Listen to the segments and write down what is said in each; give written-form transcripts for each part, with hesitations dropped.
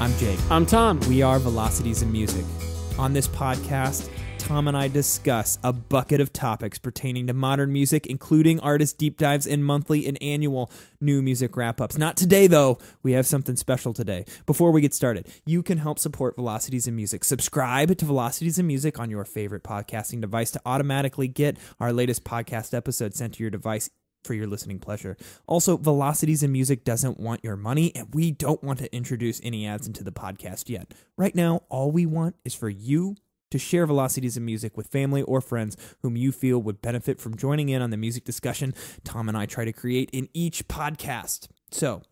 I'm Jake. I'm Tom. We are Velocities in Music. On this podcast, Tom and I discuss a bucket of topics pertaining to modern music, including artist deep dives and monthly and annual new music wrap-ups. Not today, though. We have something special today. Before we get started, you can help support Velocities in Music. Subscribe to Velocities in Music on your favorite podcasting device to automatically get our latest podcast episode sent to your device for your listening pleasure. Also, Velocities in Music doesn't want your money, and we don't want to introduce any ads into the podcast yet. Right now, all we want is for you to share Velocities in Music with family or friends whom you feel would benefit from joining in on the music discussion Tom and I try to create in each podcast. So,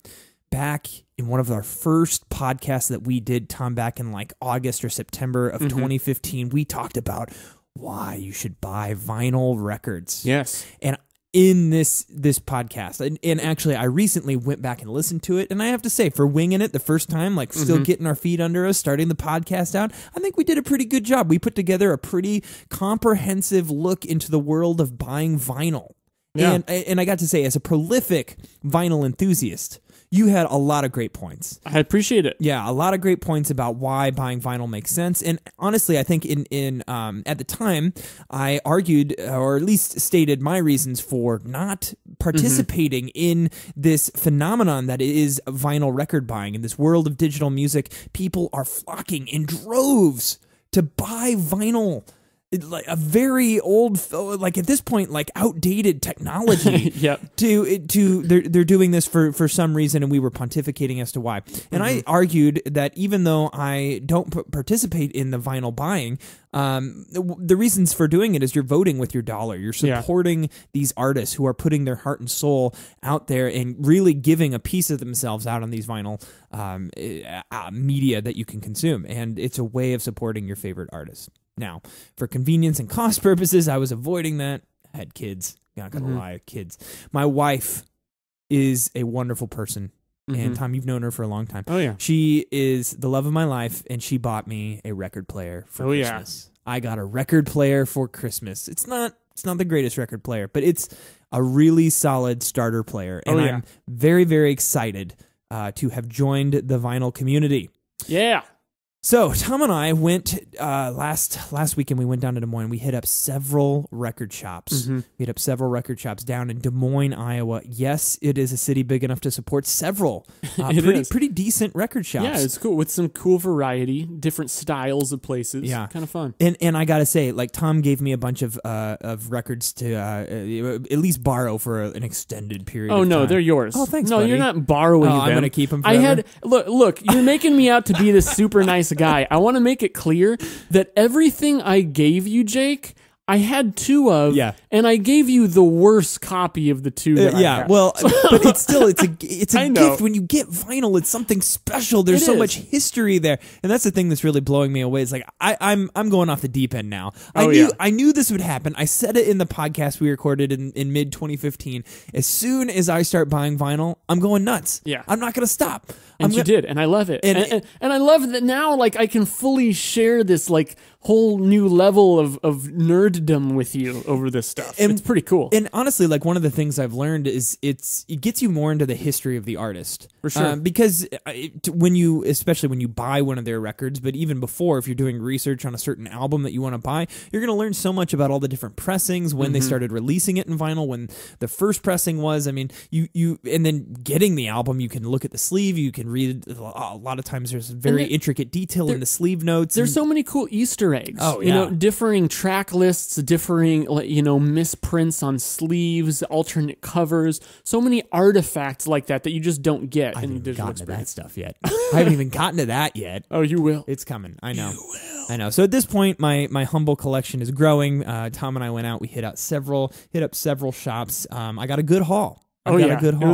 back in one of our first podcasts that we did, Tom, back in like August or September of 2015, we talked about why you should buy vinyl records. Yes. And in this podcast, and actually I recently went back and listened to it, and I have to say, for winging it the first time, like still getting our feet under us, starting the podcast out, I think we did a pretty good job. We put together a pretty comprehensive look into the world of buying vinyl. Yeah. And I got to say, as a prolific vinyl enthusiast, you had a lot of great points. I appreciate it. Yeah, a lot of great points about why buying vinyl makes sense. And honestly, I think in at the time, I argued, or at least stated my reasons for not participating in this phenomenon that is vinyl record buying. In this world of digital music, people are flocking in droves to buy vinyl. Like a very old, like at this point, like outdated technology. Yep. They're doing this for some reason, and we were pontificating as to why. And I argued that even though I don't participate in the vinyl buying, the reasons for doing it is you're voting with your dollar. You're supporting these artists who are putting their heart and soul out there and really giving a piece of themselves out on these vinyl media that you can consume. And it's a way of supporting your favorite artists. Now, for convenience and cost purposes, I was avoiding that. I had kids. Not gonna lie, kids. My wife is a wonderful person. And Tom, you've known her for a long time. Oh, yeah. She is the love of my life, and she bought me a record player for Christmas. Yeah. I got a record player for Christmas. It's not the greatest record player, but it's a really solid starter player. And I'm very, very excited to have joined the vinyl community. Yeah. So Tom and I went last weekend. We went down to Des Moines. We hit up several record shops. We hit up several record shops down in Des Moines, Iowa. Yes, it is a city big enough to support several pretty decent record shops. Yeah, it's cool with some cool variety, different styles of places. Yeah, kind of fun. And I gotta say, like Tom gave me a bunch of records to at least borrow for an extended period. Oh of no, time. they're yours. Oh, thanks. No, buddy. you're not borrowing them. I'm gonna keep them forever. Look, you're making me out to be this super nice guy. I want to make it clear that everything I gave you, Jake, I had two of, and I gave you the worst copy of the two that I had. Well, but it's a gift. When you get vinyl, it's something special. There's so much history there, and that's the thing that's really blowing me away. It's like I'm going off the deep end now. I knew this would happen. I said it in the podcast we recorded in mid 2015. As soon as I start buying vinyl, I'm going nuts. Yeah, I'm not going to stop. And you did, and I love it. And I love that now, like, I can fully share this, like, whole new level of nerddom with you over this stuff. And it's pretty cool. And honestly, like, one of the things I've learned is it gets you more into the history of the artist. For sure. Because especially when you buy one of their records, but even before, if you're doing research on a certain album that you want to buy, you're going to learn so much about all the different pressings, when they started releasing it in vinyl, when the first pressing was. I mean, and then getting the album, you can look at the sleeve, you can read a lot of times there's very intricate detail in the sleeve notes. There's so many cool Easter eggs. Oh, yeah. Differing track lists, differing, misprints on sleeves, alternate covers, so many artifacts like that you just don't get in digital experience. I haven't gotten to that stuff yet. I haven't even gotten to that yet. Oh, you will. It's coming. I know. I know. So at this point, my humble collection is growing. Tom and I went out. We hit up several shops. I got a good haul. A good haul. It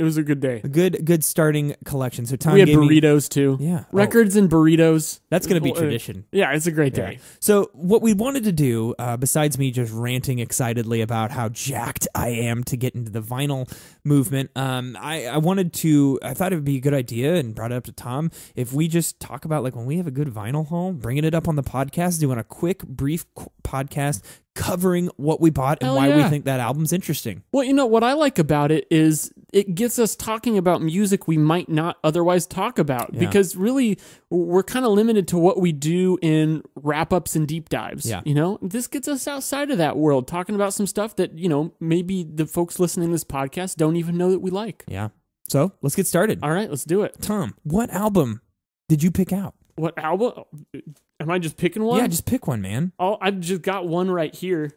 was a good day. A good starting collection. So Tom, we had burritos too. Yeah, records and burritos. That's going to be tradition. Yeah, it's a great day. So what we wanted to do, besides me just ranting excitedly about how jacked I am to get into the vinyl movement, I thought it would be a good idea, and brought it up to Tom, if we just talk about, like, when we have a good vinyl haul, bringing it up on the podcast, doing a quick, brief podcast covering what we bought and why we think that album's interesting. Well, what I like about it is it gets us talking about music we might not otherwise talk about because really we're kind of limited to what we do in wrap-ups and deep dives. Yeah. You know, this gets us outside of that world, talking about some stuff that, you know, maybe the folks listening to this podcast don't even know that we like. Yeah. So let's get started. All right, let's do it. Tom, what album did you pick out? What album? Am I just picking one? Yeah, just pick one, man. Oh, I've just got one right here.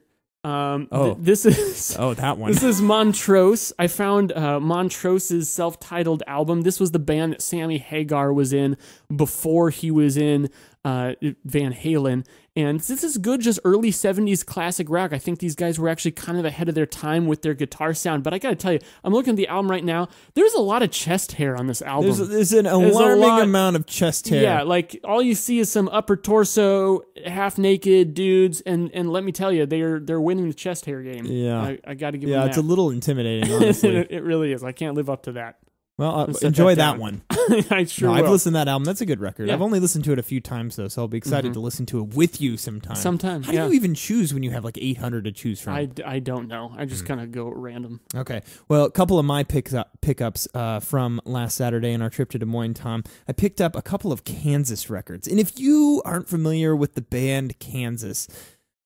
This is that one. This is Montrose. I found Montrose's self-titled album. This was the band that Sammy Hagar was in before he was in Van Halen. And this is good, just early 70s classic rock. I think these guys were actually kind of ahead of their time with their guitar sound. But I got to tell you, I'm looking at the album right now. There's a lot of chest hair on this album. There's an alarming amount of chest hair. Yeah, like all you see is some upper torso, half naked dudes, and let me tell you, they're winning the chest hair game. Yeah, I got to give them that. Yeah, it's a little intimidating, honestly. It really is. I can't live up to that. Well, enjoy that one. I sure will. I've listened to that album. That's a good record. Yeah. I've only listened to it a few times, though, so I'll be excited to listen to it with you sometime. Sometimes, How do you even choose when you have like 800 to choose from? I don't know. I just kind of go random. Okay. Well, a couple of my pickups from last Saturday in our trip to Des Moines, Tom, I picked up a couple of Kansas records. And if you aren't familiar with the band Kansas,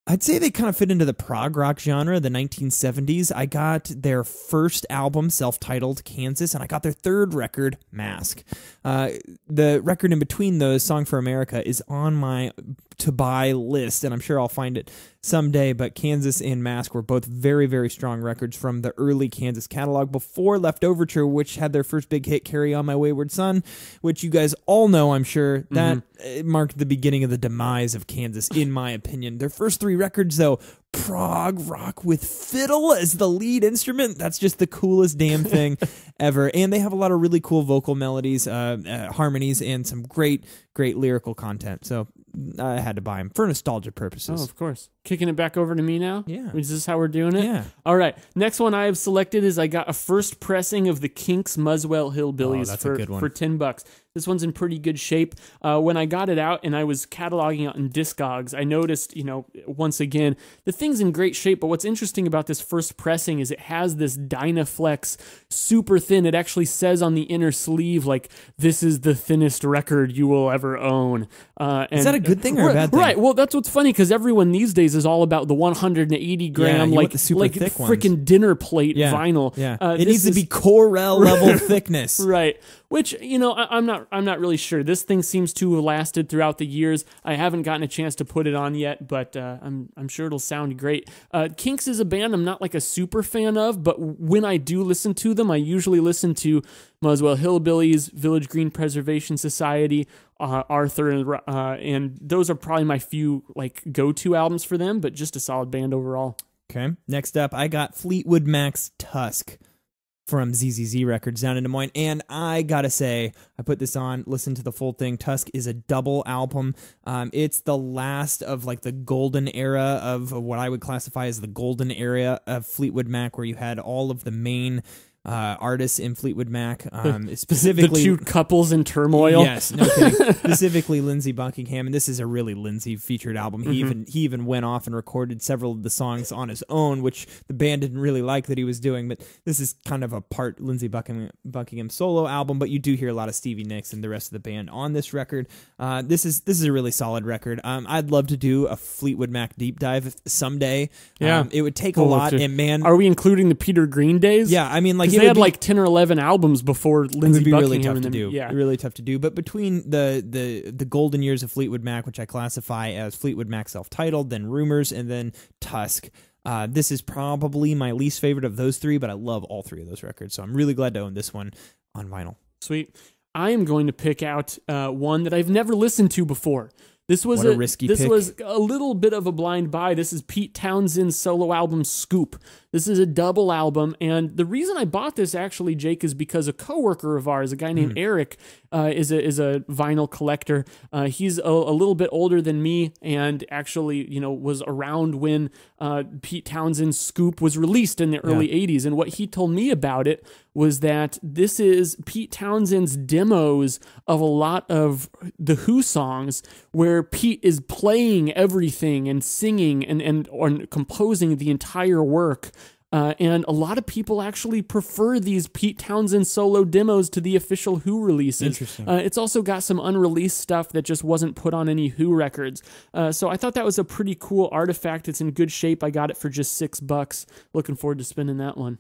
I'd say they kind of fit into the prog rock genre, the 1970s. I got their first album, self-titled Kansas, and I got their third record, Mask. The record in between those, Song for America, is on my to-buy list, and I'm sure I'll find it someday, but Kansas and Mask were both very, very strong records from the early Kansas catalog before Left Overture, which had their first big hit, Carry On My Wayward Son, which you guys all know, I'm sure. That marked the beginning of the demise of Kansas, in my opinion. Their first three records, though, prog rock with fiddle as the lead instrument. That's just the coolest damn thing ever. And they have a lot of really cool vocal melodies, harmonies, and some great lyrical content. So I had to buy them for nostalgia purposes. Oh, of course. Kicking it back over to me now? Yeah. Is this how we're doing it? Yeah. All right. Next one I have selected is I got a first pressing of the Kinks' Muswell Hillbillies that's a good one. for $10. This one's in pretty good shape. When I got it out and I was cataloging it on Discogs, I noticed, once again, the thing's in great shape, but what's interesting about this first pressing is it has this Dynaflex super thin. It actually says on the inner sleeve, like, this is the thinnest record you will ever own. Is that a good thing or a bad thing? Right. Well, that's what's funny because everyone these days is all about the 180 gram, like the super thick freaking dinner plate vinyl. Yeah. It needs to be Corel level thickness. Right. Which, I'm not really sure. This thing seems to have lasted throughout the years. I haven't gotten a chance to put it on yet, but I'm sure it'll sound great. Kinks is a band I'm not like a super fan of, but when I do listen to them, I usually listen to Muswell Hillbillies, Village Green Preservation Society, Arthur, and those are probably my few like go-to albums for them, but just a solid band overall. Okay. Next up, I got Fleetwood Mac's Tusk from ZZZ Records down in Des Moines, and I gotta say, I put this on, listened to the full thing. Tusk is a double album. It's the last of like the golden era of what I would classify as the golden era of Fleetwood Mac, where you had all of the main artists in Fleetwood Mac, specifically the two couples in turmoil. Yes, no kidding. Specifically Lindsey Buckingham, and this is a really Lindsey featured album. He even went off and recorded several of the songs on his own, which the band didn't really like that he was doing. But this is kind of a part Lindsey Buckingham solo album. But you do hear a lot of Stevie Nicks and the rest of the band on this record. This is a really solid record. I'd love to do a Fleetwood Mac deep dive someday. Yeah, it would take a lot. And man, are we including the Peter Green days? Yeah, I mean, like they had like 10 or 11 albums before Lindsey Buckingham. Really tough to do. Yeah, really tough to do. But between the golden years of Fleetwood Mac, which I classify as Fleetwood Mac self-titled, then Rumors, and then Tusk, this is probably my least favorite of those three. But I love all three of those records, so I'm really glad to own this one on vinyl. Sweet. I am going to pick out one that I've never listened to before. This was a risky pick. This was a little bit of a blind buy. This is Pete Townshend's solo album, Scoop. This is a double album, and the reason I bought this actually, Jake, is because a coworker of ours, a guy named Eric, is a vinyl collector. He's a little bit older than me, and actually, was around when Pete Townshend's Scoop was released in the early 80s. And what he told me about it was that this is Pete Townshend's demos of a lot of the Who songs, where Pete is playing everything and singing and composing the entire work And a lot of people actually prefer these Pete Townsend solo demos to the official Who releases. Interesting. It's also got some unreleased stuff that just wasn't put on any Who records. So I thought that was a pretty cool artifact. It's in good shape. I got it for just $6. Looking forward to spinning that one.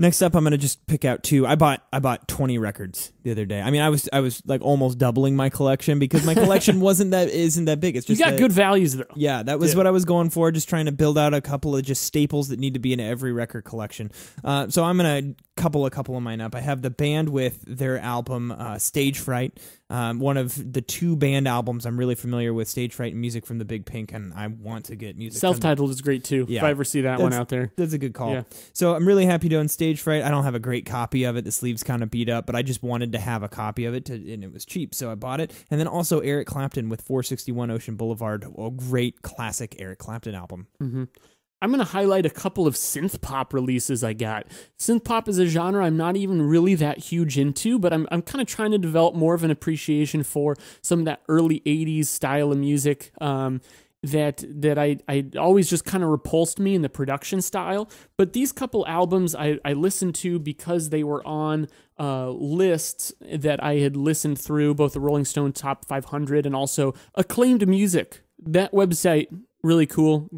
Next up, I'm gonna just pick out two. I bought 20 records the other day. I mean, I was like almost doubling my collection because my collection isn't that big. It's just you got good values though. Yeah, that was what I was going for. Just trying to build out a couple of just staples that need to be in every record collection. So I'm gonna couple of mine up. I have the band with their album Stage Fright. One of the two band albums I'm really familiar with, Stage Fright and Music from the Big Pink, and I want to get music. Self-titled is great too. Yeah, if I ever see that one out there. That's a good call. Yeah. So I'm really happy to own Stage Fright. I don't have a great copy of it. The sleeve's kind of beat up, but I just wanted to have a copy of it, and it was cheap, so I bought it. And then also Eric Clapton with 461 Ocean Boulevard, a great classic Eric Clapton album. Mm-hmm. I'm going to highlight a couple of synth pop releases I got. Synth pop is a genre I'm not even really that huge into, but I'm kind of trying to develop more of an appreciation for some of that early 80s style of music that I always just kind of repulsed me in the production style. But these couple albums I listened to because they were on lists that I had listened through, both the Rolling Stone Top 500 and also Acclaimed Music. That website, really cool.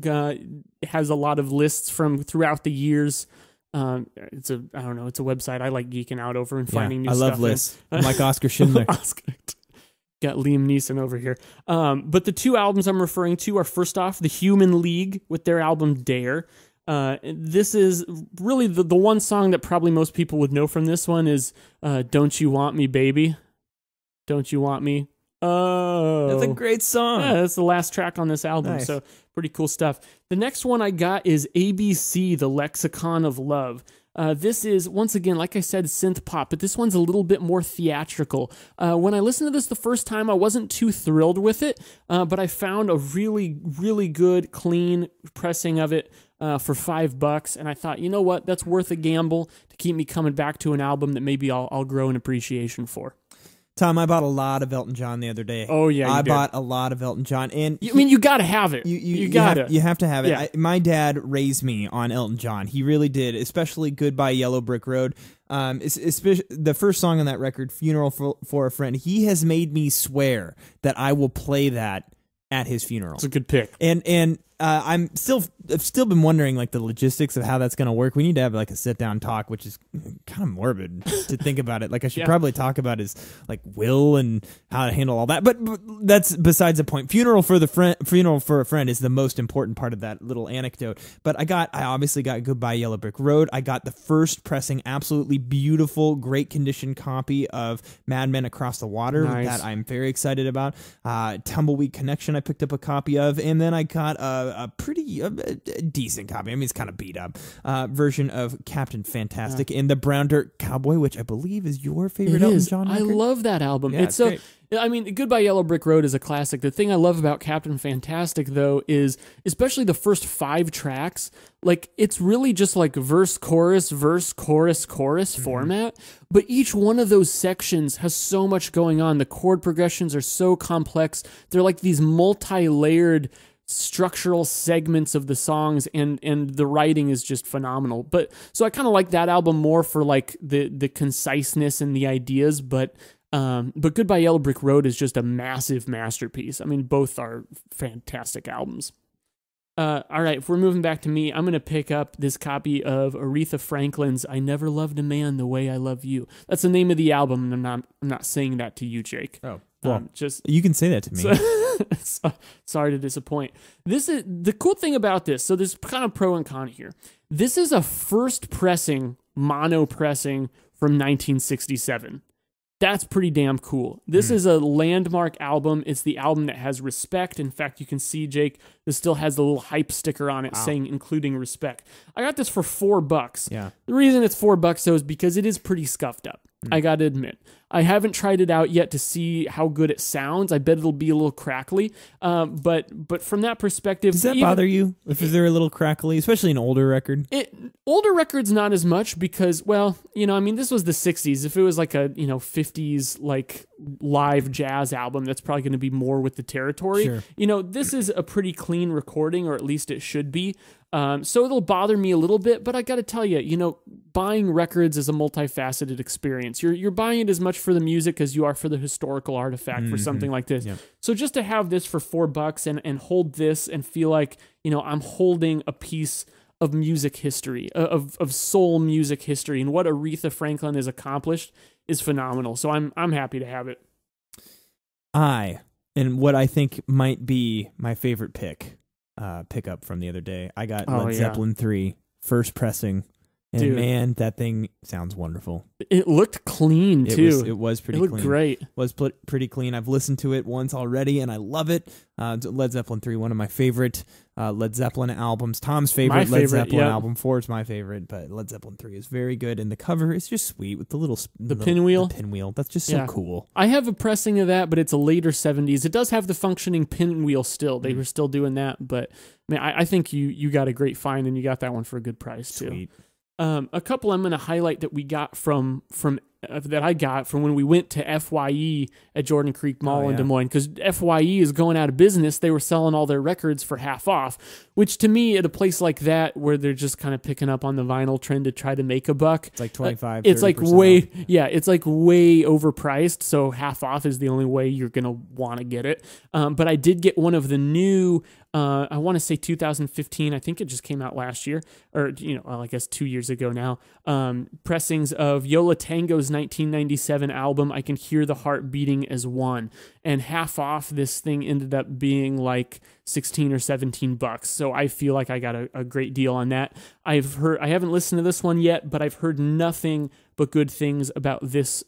Has a lot of lists from throughout the years. It's a website I like geeking out over and finding new stuff. I love lists. I'm like Oscar Schindler. Got Liam Neeson over here. But the two albums I'm referring to are, first off, The Human League with their album Dare. This is really the one song that probably most people would know from this one is Don't You Want Me, Baby? Don't You Want Me? Oh, that's a great song. Yeah, that's the last track on this album. Nice. So pretty cool stuff. The next one I got is ABC, The Lexicon of Love. This is, once again, like I said, synth pop, but this one's a little bit more theatrical. When I listened to this the first time, I wasn't too thrilled with it, but I found a really, really good, clean pressing of it for $5, and I thought, you know what, that's worth a gamble to keep me coming back to an album that maybe I'll grow an appreciation for. Tom, I bought a lot of Elton John the other day. Oh yeah, I bought a lot of Elton John, and you gotta have it. You gotta. You have to have it. Yeah. My dad raised me on Elton John. He really did, especially "Goodbye Yellow Brick Road." Especially the first song on that record, "Funeral for a Friend." He has made me swear that I will play that at his funeral. It's a good pick. And I've still been wondering like the logistics of how that's going to work. We need to have like a sit down talk, which is kind of morbid to think about it. Like I should probably talk about his like will and how to handle all that. But that's besides the point. Funeral for a Friend is the most important part of that little anecdote. But I obviously got Goodbye Yellow Brick Road. I got the first pressing, absolutely beautiful, great condition copy of Mad Men Across the Water that I'm very excited about. Tumbleweed Connection I picked up a copy of, and then I got a pretty decent copy. I mean, it's kind of beat up version of Captain Fantastic and the Brown Dirt Cowboy, which I believe is your favorite Elton John record. I love that album. Yeah, it's so great. I mean, Goodbye Yellow Brick Road is a classic. The thing I love about Captain Fantastic, though, is especially the first 5 tracks, like, it's really just like verse, chorus, format, but each one of those sections has so much going on. The chord progressions are so complex. They're like these multi-layered structural segments of the songs, and the writing is just phenomenal. But so I kind of like that album more for like the conciseness and the ideas, but Goodbye Yellow Brick Road is just a massive masterpiece. I mean, both are fantastic albums. All right, if we're moving back to me, I'm going to pick up this copy of Aretha Franklin's I Never Loved a Man the Way I Love You. That's the name of the album, and I'm not saying that to you, Jake. Oh, well, just you can say that to me. Sorry to disappoint. This is the cool thing about this. So there's kind of pro and con here. This is a first pressing, mono pressing from 1967. That's pretty damn cool. This is a landmark album. It's the album that has Respect. In fact, you can see, Jake, this still has the little hype sticker on it saying including Respect. I got this for $4. Yeah. The reason it's $4, though, is because it is pretty scuffed up. I got to admit. I haven't tried it out yet to see how good it sounds. I bet it'll be a little crackly. But from that perspective... Does that bother you? If they're a little crackly, especially an older record? Older records, not as much because, well, this was the 60s. If it was like a, 50s, like, live jazz album, that's probably going to be more with the territory. Sure. This is a pretty clean recording, or at least it should be. So it'll bother me a little bit, but I got to tell you, buying records is a multifaceted experience. You're buying it as much for the music as you are for the historical artifact for something like this. Yep. So just to have this for $4 and hold this and feel like, I'm holding a piece of music history, of soul music history, and what Aretha Franklin has accomplished is phenomenal. So I'm happy to have it. And what I think might be my favorite pickup from the other day, I got Led Zeppelin 3 first pressing, and dude, man, that thing sounds wonderful. It looked clean too. It was pretty. It looked clean. Great. Was pretty clean. I've listened to it once already, and I love it. Led Zeppelin 3, one of my favorite Led Zeppelin albums. Tom's favorite Led Zeppelin album. 4 is my favorite, but Led Zeppelin 3 is very good, and the cover is just sweet with the pinwheel. The pinwheel. That's just so cool. I have a pressing of that, but it's a later 70s. It does have the functioning pinwheel still. They were still doing that, but I think you got a great find, and you got that one for a good price too. Sweet. A couple I'm going to highlight that we got from that I got from when we went to FYE at Jordan Creek Mall in Des Moines, because FYE is going out of business. They were selling all their records for half off, which to me, at a place like that where they're just kind of picking up on the vinyl trend to try to make a buck, it's like 25. It's like way, it's like way overpriced. So half off is the only way you're gonna want to get it. But I did get one of the new. I want to say 2015. I think it just came out last year, or I guess 2 years ago now. Pressings of Yo La Tengo's 1997 album. I Can Hear the Heart Beating as One, and half off. This thing ended up being like $16 or $17. So I feel like I got a great deal on that. I haven't listened to this one yet, but I've heard nothing but good things about this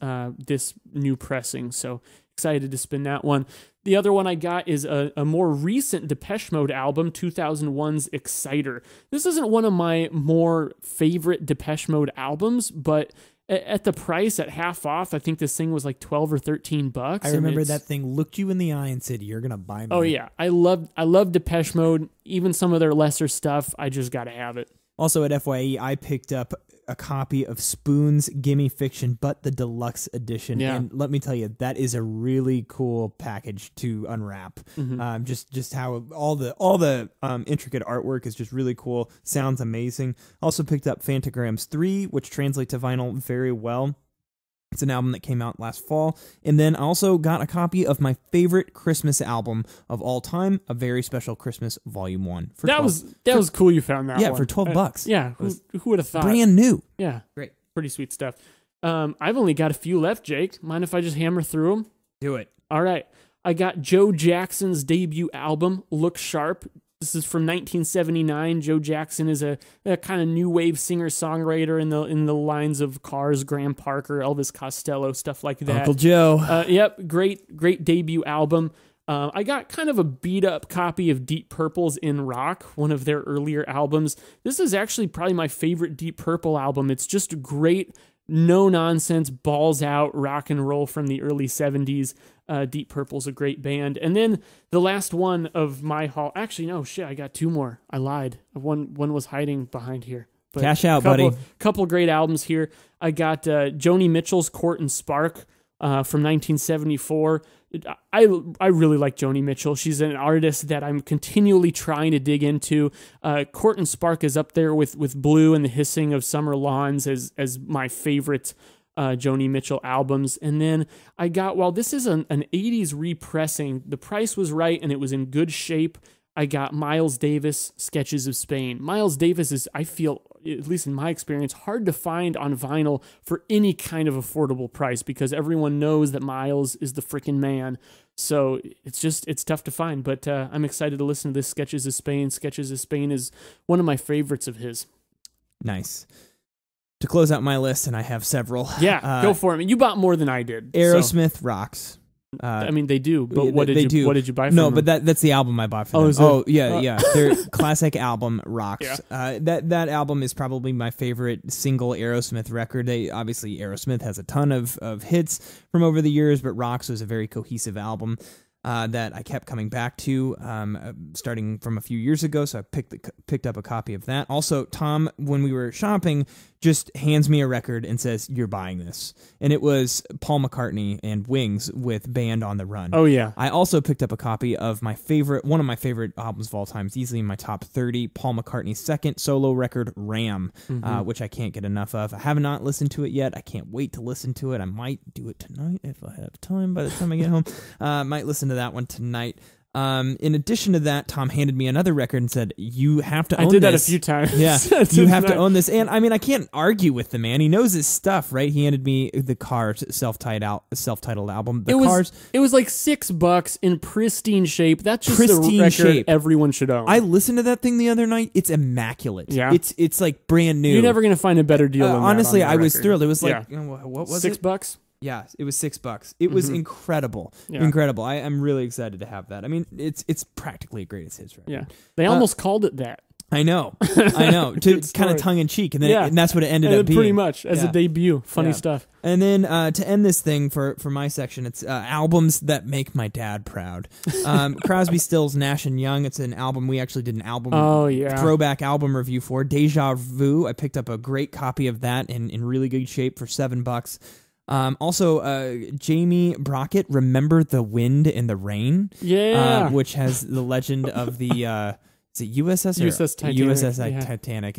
new pressing. So excited to spin that one. The other one I got is a more recent Depeche Mode album, 2001's Exciter. This isn't one of my more favorite Depeche Mode albums, but at the price at half off, I think this thing was like $12 or $13. I remember that thing looked you in the eye and said, "You're gonna buy me." Oh yeah, I love Depeche Mode. Even some of their lesser stuff, I just got to have it. Also at FYE, I picked up a copy of Spoon's Gimme Fiction, but the deluxe edition. Yeah. And let me tell you, that is a really cool package to unwrap. Mm-hmm. Just how all the intricate artwork is just really cool. Sounds amazing. Also picked up Fantagrams 3, which translates to vinyl very well. It's an album that came out last fall. And then I also got a copy of my favorite Christmas album of all time, A Very Special Christmas Volume 1. That was cool you found that one. Yeah, for $12. Yeah, who would have thought? Brand new. Yeah. Great. Pretty sweet stuff. I've only got a few left, Jake. Mind if I just hammer through them? Do it. All right. I got Joe Jackson's debut album, Look Sharp. This is from 1979. Joe Jackson is a kind of new wave singer-songwriter in the lines of Cars, Graham Parker, Elvis Costello, stuff like that. Uncle Joe. Yep, great debut album. I got kind of a beat-up copy of Deep Purple's In Rock, one of their earlier albums. This is actually probably my favorite Deep Purple album. It's just great, no-nonsense, balls-out rock and roll from the early 70s. Deep Purple's a great band. And then the last one of my haul... Actually, no, shit, I got two more. I lied. One was hiding behind here. But cash out, buddy. Couple great albums here. I got Joni Mitchell's Court and Spark from 1974. I really like Joni Mitchell. She's an artist that I'm continually trying to dig into. Court and Spark is up there with Blue and the Hissing of Summer Lawns as my favorite Joni Mitchell albums. And then I got, while this is an 80s repressing, the price was right and it was in good shape. I got Miles Davis, Sketches of Spain. Miles Davis is, I feel, at least in my experience, hard to find on vinyl for any kind of affordable price because everyone knows that Miles is the freaking man. So it's tough to find, but I'm excited to listen to this Sketches of Spain. Sketches of Spain is one of my favorites of his. Nice. To close out my list, and I have several. Yeah, go for it. You bought more than I did. Aerosmith rocks. I mean, they do, but what did you buy from them? No, but that's the album I bought for them. Oh, yeah. Their classic album rocks. Yeah. That album is probably my favorite single Aerosmith record. Obviously, Aerosmith has a ton of hits from over the years, but Rocks was a very cohesive album that I kept coming back to starting from a few years ago, so I picked up a copy of that. Also, Tom, when we were shopping, just hands me a record and says, "You're buying this." And it was Paul McCartney and Wings with Band on the Run. Oh, yeah. I also picked up a copy of one of my favorite albums of all time. It's easily in my top 30, Paul McCartney's second solo record, Ram, which I can't get enough of. I have not listened to it yet. I can't wait to listen to it. I might do it tonight if I have time by the time I get home. Might listen to that one tonight. In addition to that, Tom handed me another record and said, "You have to own this." I did that a few times. Yeah, you have to own this. And I mean, I can't argue with the man. He knows his stuff, right? He handed me the Cars self-titled album. It was like $6 in pristine shape. That's just pristine a record shape. Everyone should own. I listened to that thing the other night. It's immaculate. Yeah. It's like brand new. You're never going to find a better deal than that. Honestly, I was thrilled. It was like, what was it? $6? Yeah, it was $6. It was incredible. Yeah. Incredible. I'm really excited to have that. I mean, it's practically a greatest hits record. Yeah. They almost called it that. I know. To kind of tongue in cheek, and then and that's what it ended up being. Pretty much as a debut. Funny stuff. And then to end this thing for my section, it's albums that make my dad proud. Crosby, Stills, Nash and Young. It's an album we actually did an album throwback album review for. Deja Vu. I picked up a great copy of that in really good shape for $7. Also, Jamie Brockett, Remember the Wind and the Rain? Yeah. Which has the legend of the, is it USS Titanic? USS Titanic.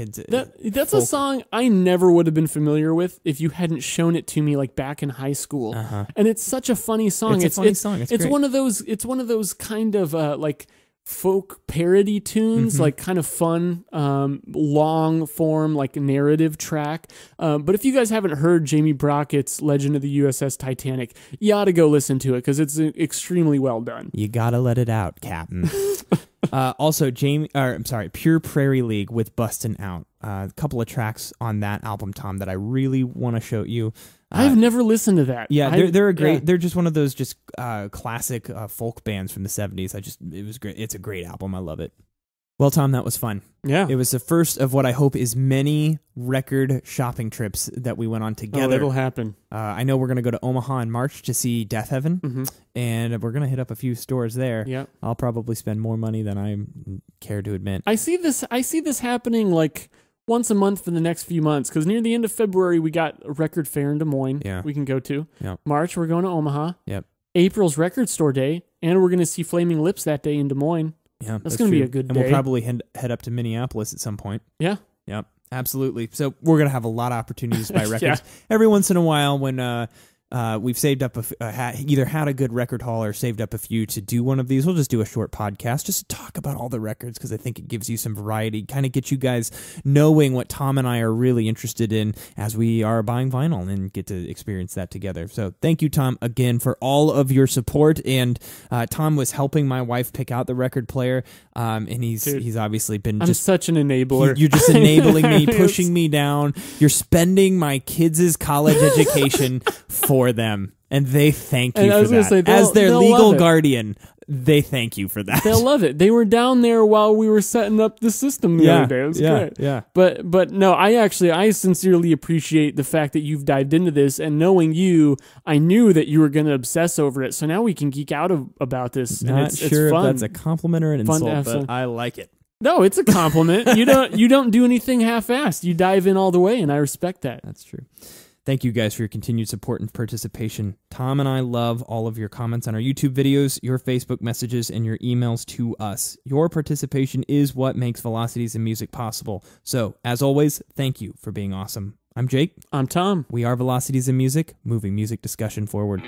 That's a song I never would have been familiar with if you hadn't shown it to me like back in high school. And it's such a funny song. It's a funny song. It's one of those kind of like folk parody tunes, like kind of fun, long form, like narrative track. But if you guys haven't heard Jamie Brockett's Legend of the USS Titanic, you ought to go listen to it because it's extremely well done. You gotta let it out, Captain. Also, Pure Prairie League with Bustin' Out. A couple of tracks on that album, Tom, that I really want to show you. I've never listened to that. Yeah, they're a great. Yeah. They're just one of those classic folk bands from the 70s. It was great. It's a great album. I love it. Well, Tom, that was fun. Yeah. It was the first of what I hope is many record shopping trips that we went on together. Oh, it'll happen. I know we're going to go to Omaha in March to see Death Heaven, and we're going to hit up a few stores there. Yep. I'll probably spend more money than I care to admit. I see this happening like once a month for the next few months, because near the end of February, we got a record fair in Des Moines we can go to. Yep. March, we're going to Omaha. Yep. April's Record Store Day, and we're going to see Flaming Lips that day in Des Moines. Yeah, that's going to be a good day. And we'll probably head up to Minneapolis at some point. Yeah. Yep, absolutely. So we're going to have a lot of opportunities to buy records. Every once in a while when we've saved up, either had a good record haul or saved up a few to do one of these, we'll just do a short podcast just to talk about all the records because I think it gives you some variety, kind of get you guys knowing what Tom and I are really interested in as we are buying vinyl and get to experience that together. So thank you, Tom, again for all of your support. And Tom was helping my wife pick out the record player, and he's obviously been I'm such an enabler. You're just enabling me, pushing me down. You're spending my kids' college education for them, and they thank you for that. As their legal guardian, they thank you for that. They'll love it. They were down there while we were setting up the system the other day. It was great. Yeah. But no, I sincerely appreciate the fact that you've dived into this, and knowing you, I knew that you were going to obsess over it. So now we can geek out about this. Not and sure it's fun. if that's a compliment or an insult, but I like it. No, it's a compliment. You don't do anything half-assed. You dive in all the way, and I respect that. That's true. Thank you guys for your continued support and participation. Tom and I love all of your comments on our YouTube videos, your Facebook messages, and your emails to us. Your participation is what makes Velocities in Music possible. So, as always, thank you for being awesome. I'm Jake. I'm Tom. We are Velocities in Music, moving music discussion forward.